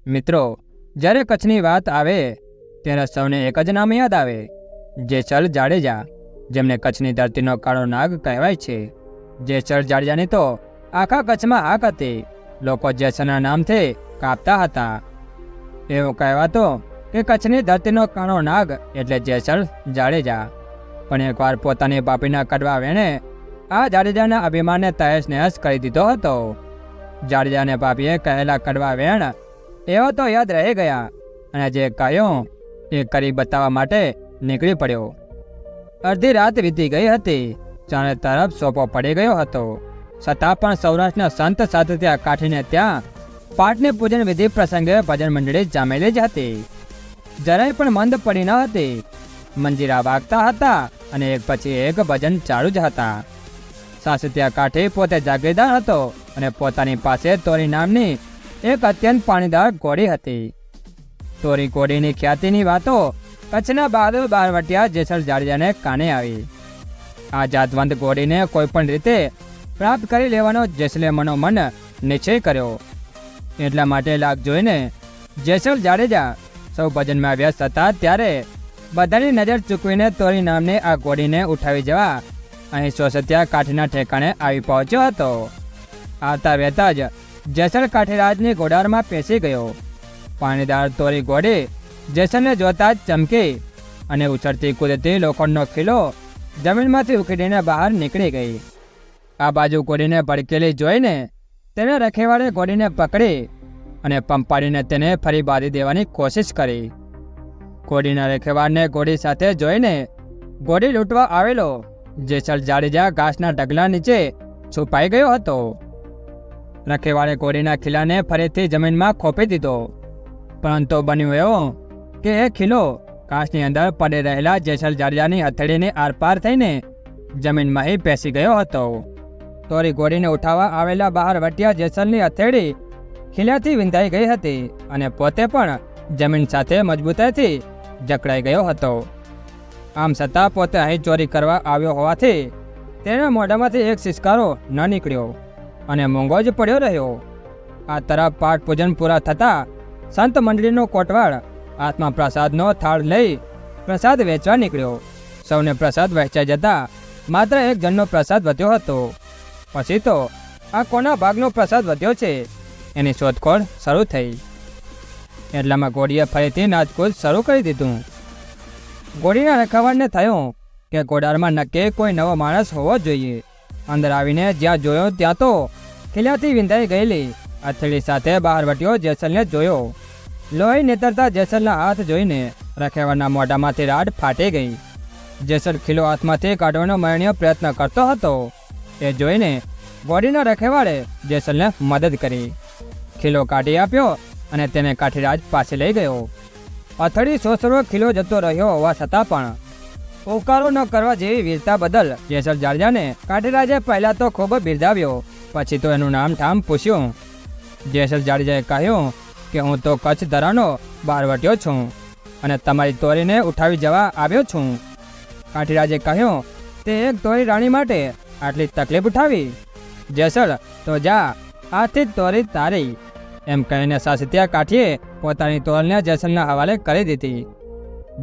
મિત્રો, જ્યારે કચ્છની વાત આવે ત્યારે સૌને એક જ નામ યાદ આવે, જેસલ જાડેજા, જેમને કચ્છની ધરતીનો કાળો નાગ કહેવાય છે. જેસલ જાડેજાની તો આખા કચ્છમાં હાક હતી. લોકો જેસલના નામથી કાપતા હતા. એવું કહેવાતું કે કચ્છની ધરતીનો કાળો નાગ એટલે જેસલ જાડેજા. પણ એકવાર પોતાની બાપીના કડવા વેણે આ જાડેજાના અભિમાનને તહેશ નહેશ કરી દીધો હતો. જાડેજાને બાપીએ કહેલા કડવા વેણ એવો તો યાદ રહી ગયા અને જે કહ્યું એ કરી બતાવવા માટે નીકળી પડ્યો. અડધી રાત વીતી ગઈ હતી. ચારે તરફ સોપો પડી ગયો હતો. છતાં પણ સૌરાષ્ટ્રના સંત સાધત્યા કાઠીને ત્યાં પાઠની પૂજન વિધિ પ્રસંગે ભજન મંડળી જામેલી જ હતી. જરાય પણ મંદ પડી ન હતી. મંજીરા વાગતા હતા અને એક પછી એક ભજન ચાલુ જ હતા. સાસત્યા કાઠી પોતે જાગીરદાર હતો અને પોતાની પાસે તોરી નામની એક અત્યંત પાણીદાર ઘોડી હતી. તોરી ઘોડીની ખ્યાતિની વાતો કચ્છના બહાદુર બારવટિયા જેસલ જાડેજાને કાને આવી. આ જાતવંત ઘોડીને કોઈપણ રીતે પ્રાપ્ત કરી લેવાનો જેસલે મનોમન નિશ્ચય કર્યો. એટલા માટે લાગ જોઈને જેસલ જાડેજા સૌ ભજનમાં વ્યસ્ત હતા ત્યારે બધાની નજર ચૂકવીને તોરી નામની આ ઘોડીને ઉઠાવી જવા અહીં સોસત્યા કાઠીના ઠેકાણે આવી પહોંચ્યો હતો. આવતા વહેતા જ જેસલ કાઠીરાજની ઘોડારમાં પેસી ગયો. પાણીદાર તોરી ઘોડી જેસલને જોતા જ ચમકી અને ઉછળતી કૂદતી લોખંડનો ખીલો જમીનમાંથી ઉખેડીને બહાર નીકળી ગઈ. આ બાજુ ઘોડીને ભડકેલી જોઈને તેને રખેવાળે ઘોડીને પકડી અને પંપાડીને તેને ફરી બાંધી દેવાની કોશિશ કરી. ઘોડીના રખેવાળને ઘોડી સાથે જોઈને ઘોડી લૂંટવા આવેલો જેસલ જાડેજા ઘાસના ઢગલા નીચે છુપાઈ ગયો હતો. રખેવાળે ઘોડીના ખીલાને ફરીથી જમીનમાં ખોપી દીધો. પરંતુ બન્યું એવું કે એ ખીલો ઘાસની અંદર પડી રહેલા જેસલ જાડેજાની હથેળીની આરપાર થઈને જમીનમાં પેસી ગયો હતો. તોરી ઘોડીને ઉઠાવવા આવેલા બહાર વટિયા જેસલની હથેળી ખીલાથી વિંધાઈ ગઈ હતી અને પોતે પણ જમીન સાથે મજબૂતાઈથી જકડાઈ ગયો હતો. આમ છતાં પોતે અહીં ચોરી કરવા આવ્યો હોવાથી તેના મોઢામાંથી એક સિસકારો ન નીકળ્યો અને મૂંગો જ પડ્યો રહ્યો. આ તરફ પાઠ પૂજન પૂરા થતાં સંત મંડળીનો કોટવાળ હાથમાં પ્રસાદનો થાળ લઈ પ્રસાદ વેચવા નીકળ્યો. સૌને પ્રસાદ વહેંચાઈ જતા માત્ર એક જણનો પ્રસાદ વધ્યો હતો. પછી તો આ કોના ભાગનો પ્રસાદ વધ્યો છે એની શોધખોળ શરૂ થઈ. એટલામાં ઘોડીએ ફરીથી નાચકૂદ શરૂ કરી દીધું. ઘોડીના રખેવાળને થયું કે ઘોડારમાં નક્કી કોઈ નવો માણસ હોવો જોઈએ. અંદર આવીને જ્યાં જોયો ત્યાં તો ખીલાથી વિંધાઈ ગયેલી હથેળી સાથે બહાર વટ્યો જેસલને જોયો. લોહી નીતરતા જેસલના હાથ જોઈને રખેવાળના મોઢામાંથી રાડ ફાટી ગઈ. જેસલ ખીલો હાથમાંથી કાઢવાનો મરણીય પ્રયત્ન કરતો હતો. એ જોઈને ઘોડીના રખેવાળે જેસલને મદદ કરી. ખીલો કાઢી આપ્યો અને તેને કાઠીરાજ પાસે લઈ ગયો. અથડી સોસરો ખીલો જતો રહ્યો હોવા છતાં પણ ઉકારો ન કરવા જેવી વીરતા બદલ જેસલ જાડેજાને કાઠીરાજે પહેલાં તો ખૂબ બિરદાવ્યો. પછી તો એનું નામ ઠામ પૂછ્યું. જેસલ જાડેજાએ કહ્યું કે હું તો કચ્છ ધરાનો બારવટિયો છું અને તમારી તોરીને ઉઠાવી જવા આવ્યો છું. કાઠીરાજે કહ્યું તે એક તોરી રાણી માટે આટલી તકલીફ ઉઠાવી? જેસલ તો જા, આથી જ તોરી તારી. એમ કહીને સાસત્યા કાઠીએ પોતાની તોરને જેસલના હવાલે કરી દીધી.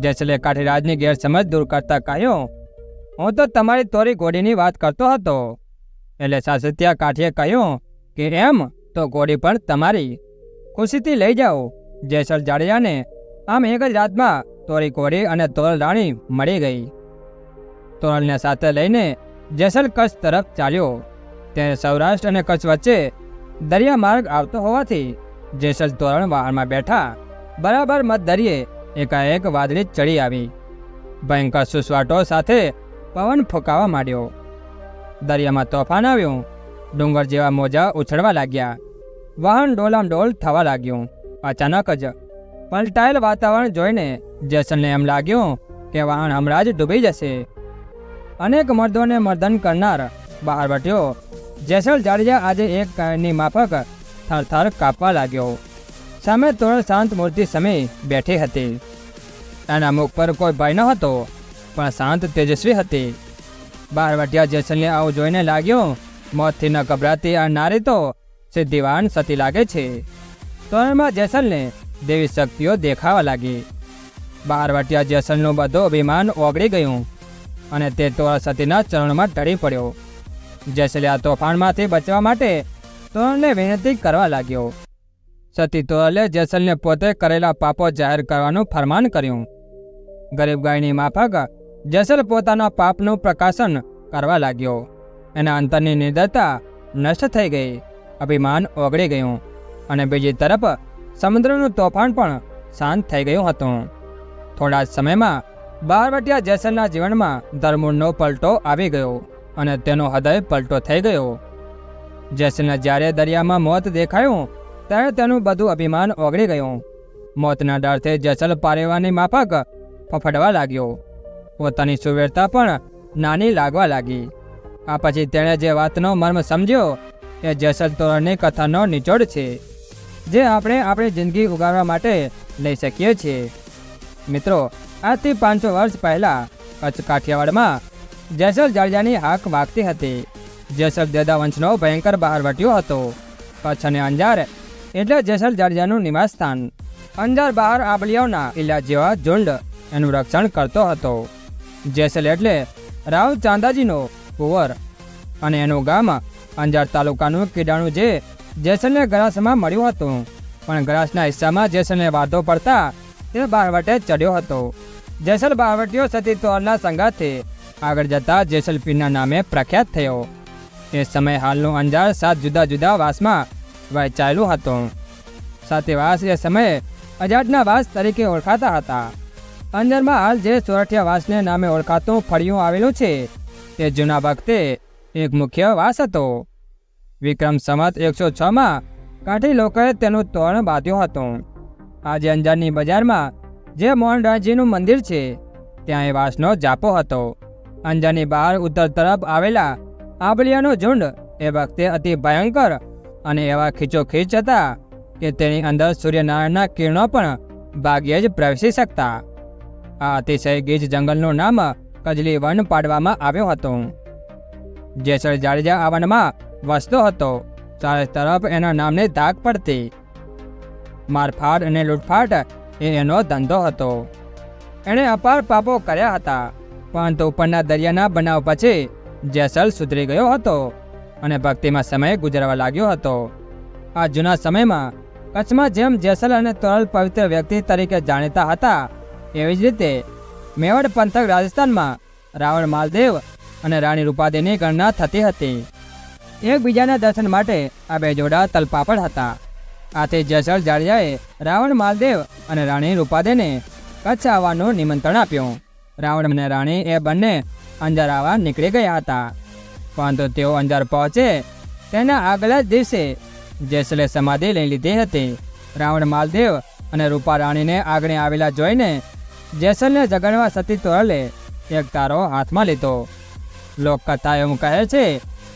જેસલે કાઠીરાજની ગેરસમજ દૂર કરતા કહ્યું, હું તો તમારી તોરી ઘોડીની વાત કરતો હતો. એટલે સાસત્યા કાઠીએ કહ્યું કે એમ તો ઘોડી પણ તમારી, ખુશીથી લઈ જાઓ. જેસલ જાડેજાને આમ એક જ રાતમાં તોરી ઘોડી અને તોરલ રાણી મળી ગઈ. તોરલને સાથે લઈને જેસલ કચ્છ તરફ ચાલ્યો. ત્યારે સૌરાષ્ટ્ર અને કચ્છ વચ્ચે દરિયા માર્ગ આવતો હોવાથી જેસલ તોરણ વાહનમાં બેઠા બરાબર મધ દરિયે એકાએક વાદળી ચડી આવી. ભયંકર સુસવાટો સાથે પવન ફૂંકાવા માંડ્યો. દરિયામાં તોફાન આવ્યું. ડુંગર જેવા મોજા ઉછળવા લાગ્યા. વાહન ડોલામડોલ થવા લાગ્યું. અચાનક જ પલટાયેલ વાતાવરણ જોઈને જેસલને એમ લાગ્યું કે વાહન હમણાં જ ડૂબી જશે. અનેક મર્દોને મર્દન કરનાર બહારવટીયો જેસલ જાડેજા આજે એક કાળની માફક થરથર કાપવા લાગ્યો. સામે તોરણ શાંત મૂર્તિ સમી બેઠી હતી. એના મુખ પર કોઈ ભય ન હતો પણ શાંત તેજસ્વી હતી. બહારવટિયા જેસલને આવું જોઈને લાગ્યું મોતથી ન ગભરાતી આ નારી તો સિદ્ધિવાન સતી લાગે છે. તોરણમાં જેસલને દેવી શક્તિઓ દેખાવા લાગી. બહારવટિયા જેસલનું બધું અભિમાન ઓગળી ગયું અને તે તોરણ સતીના ચરણમાં ટળી પડ્યો. જેસલે આ તોફાનમાંથી બચવા માટે તોરણને વિનંતી કરવા લાગ્યો. સતી તોરલે જેસલને પોતે કરેલા પાપો જાહેર કરવાનું ફરમાન કર્યું. ગરીબ ગાયની માફક જેસલ પોતાના પાપનું પ્રકાશન કરવા લાગ્યો. એના અંતરની નિર્દયતા નષ્ટ થઈ ગઈ, અભિમાન ઓગળી ગયું અને બીજી તરફ સમુદ્રનું તોફાન પણ શાંત થઈ ગયું હતું. થોડા જ સમયમાં બહારવટિયા જેસલના જીવનમાં ધરમૂળનો પલટો આવી ગયો અને તેનો હૃદય પલટો થઈ ગયો. જેસલને જ્યારે દરિયામાં મોત દેખાયું ત્યારે તેનું બધું અભિમાન ઓગળી ગયું. મોતના ડરથી જેસલ પારેવાની માફક ફફડવા લાગ્યો. પોતાની સુવેરતા પણ નાની લાગવા લાગી. આ પછી તેણે જે વાતનો મર્મ સમજ્યો એ જેસલ તોરણની કથાનો નિચોડ છે, જે આપણે આપણી જિંદગી ઉગાડવા માટે લઈ શકીએ છીએ. મિત્રો, આજથી 500 વર્ષ પહેલાં કચ્છ કાઠિયાવાડમાં જેસલ જાડેજાની હાક વાગતી હતી. જેસલ દેદા વંશનો ભયંકર બહારવટીયો હતો. કચ્છ અને અંજાર એટલે જેસલ જાડેજાનું નિવાસ સ્થાન. અંજાર બહાર આબલિયાઓના ઇલા જેવા ઝુંડ એનું રક્ષણ કરતો હતો. જેસલ એટલે રાવ ચાંદાજીનો કુંવર અને એનું ગામ અંજાર તાલુકાનું કીડાણું, જે જેસલને ગરાસમાં મળ્યું હતું. પણ ગરાસના હિસ્સામાં જેસલને વાંધો પડતા તે બહારવટે ચડ્યો હતો. જેસલ બહારવટીયો સતી તોરણના સંગાથથી આગળ જતા જેસલ પીરના નામે પ્રખ્યાત થયો. એ સમયે હાલનું અંજાર 7 જુદા જુદા વાસમાં વહેંચાયેલું હતું. સાતે વાસ એ સમયે અજાટના વાસ તરીકે ઓળખાતા હતા. અંજારમાં હાલ જે સોરઠિયા વાસને નામે ઓળખાતું ફળિયું આવેલું છે તે જૂના વખતે એક મુખ્ય વાસ હતો. વિક્રમ સંવત 106માં કાઠી લોકોએ તેનું તોરણ બાંધ્યું હતું. આજે અંજારની બજારમાં જે મોહનરાયજીનું મંદિર છે ત્યાં એ વાસનો જાપો હતો. અંજારની બહાર ઉત્તર તરફ આવેલા આબલિયાનો ઝુંડ એ વખતે અતિ ભયંકર અને એવા ખીચોખીચ હતા કે તેની અંદર સૂર્યનારાયણના કિરણો પણ ભાગ્યે જ પ્રવેશી શકતા. આ અતિશય ગીચ જંગલનું નામ કજલી વન પાડવામાં આવ્યો હતો. જેસલ જાડેજા આ વનમાં વસતો હતો. ચારે તરફ એના નામની ધાક પડતી. મારફાટ અને લૂંટફાટ એ એનો ધંધો હતો. એણે અપાર પાપો કર્યા હતા, પરંતુ ઉપરના દરિયાના બનાવ પછી જેસલ સુધરી ગયો હતો અને ભક્તિમાં સમય ગુજારવા લાગ્યો હતો. આ જૂના સમયમાં કચ્છમાં જેમ જેસલ અને તોરલ પવિત્ર વ્યક્તિ તરીકે જાણીતા હતા, એવી જ રીતે મેવાડ પંથક રાજસ્થાનમાં રાવણ માલદેવ અને રાણી રૂપાદેની ગણના થતી હતી. એકબીજાના દર્શન માટે આ બે જોડા તલપાપડ હતા. આથી જેસલ જાડેજાએ રાવણ માલદેવ અને રાણી રૂપાદેને કચ્છ આવવાનું નિમંત્રણ આપ્યું. રાવણ અને રાણી એ બંને અંજાર આવવા નીકળી ગયા હતા, પરંતુ તેઓ અંજાર પહોંચે તેના આગલા જ દિવસે જેસલે સમાધિ લઈ લીધી હતી. રાવણ માલદેવ અને રૂપા રાણીને આગળ આવેલા જોઈને જેસલને જગાડવા સતી તોરલે એક તારો હાથમાં લીધો. લોકકથા એવું કહે છે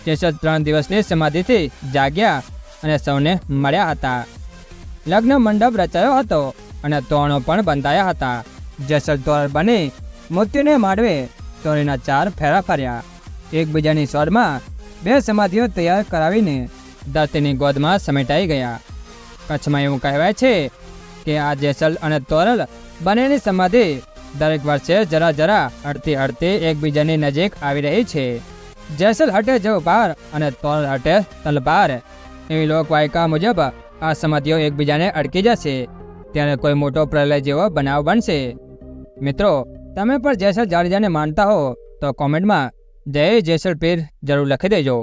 જેસલ 3 દિવસની સમાધિથી જાગ્યા અને સૌને મળ્યા હતા. લગ્ન મંડપ રચાયો હતો અને તોરણો પણ બંધાયા હતા. જેસલ તોરણ બની મૃત્યુને માંડવે તોરણીના 4 ફેરા ફર્યા. એકબીજાની શોધમાં 2 સમાધિઓ તૈયાર કરાવીને ધરતીની ગોદમાં સમેટાઈ ગયા. કચ્છમાં એવું કહેવાય છે કે આ જેસલ અને તોરલ બંનેની સમાધિ દરેક વર્ષે જરા જરા હટતી હટતી એકબીજાની નજીક આવી રહી છે. જેસલ હટે જવભાર અને તોરલ હટે તલભાર એવી લોકવાયકા મુજબ આ સમાધિઓ એકબીજાને અડકી જશે ત્યારે કોઈ મોટો પ્રલય જેવો બનાવ બનશે. મિત્રો, તમે પણ જેસલ જાડેજાને માનતા હો તો કોમેન્ટમાં જય જેસલ પીર જરૂર લખી દેજો.